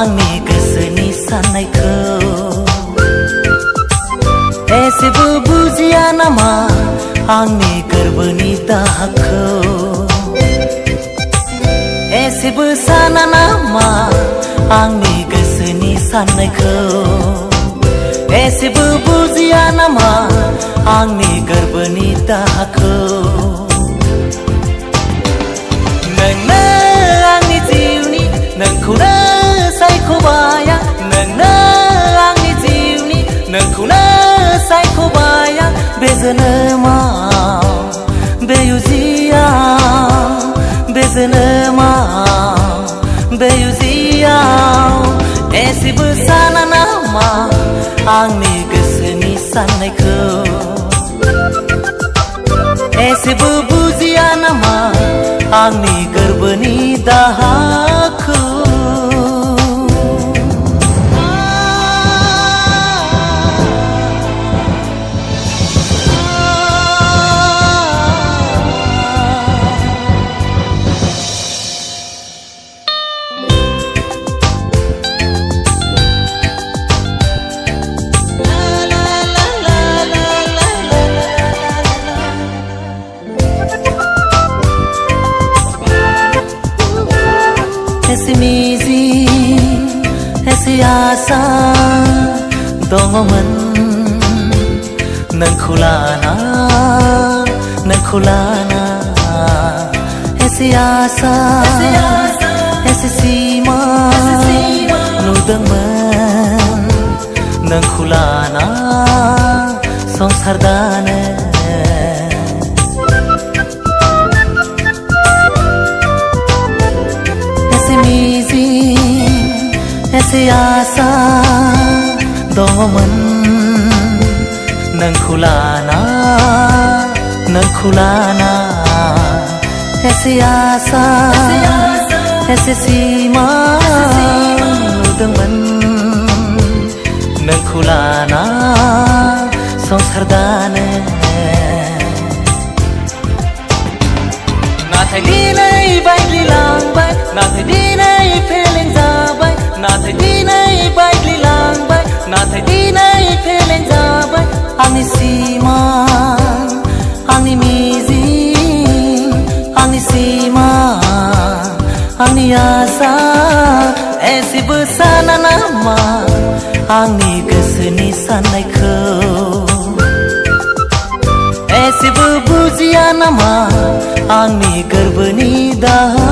आंनि गोसोनि साननायखौ एसेबो बुजिया नामा आंनि गोरबोनि दाहाखौ एसेबो साना नामा आंनि गोसोनि साननायखौ एसेबो बुजिया नामा आंनि गोरबोनि दाहाखौ नोंनो आंनि जिउनि नोंखौनो सायख'बाय आं नोंनो आंनि जिउनि नोंखौनो सायख'बाय आं बे जोनोमाव बे उजियाव बे जोनोमाव बे उजियाव एसेबो साना नामा आंनि गोसोनि साननायखौ एसेबो बुजिया नामा आंनि गोरबोनि दाहाखौ एसे मिजिं एसे आसा दङमोन नोंखौ लाना एसे आसा एसे सिमा नुदोंमोन नोंखौ लाना संसार दानो एसे आसा दङमोन नोंखौ लाना एसे आसा एसे सिमा नुदोंमोन नोंखौ लाना संसार दानो नाथाय दिनै बायग्लिलांबाय नाथाय दिनै फेलें जाबाय नाथाय दिनै बायग्लिलांबाय नाथाय दिनै फेलें जाबाय आंनि सिमां आंनि मिजिं आंनि सिमां आंनि आसा एसेबो साना नामा आंनि गोसोनि साननायखौ एसेबो बुजिया नामा आंनि गोरबोनि दाहा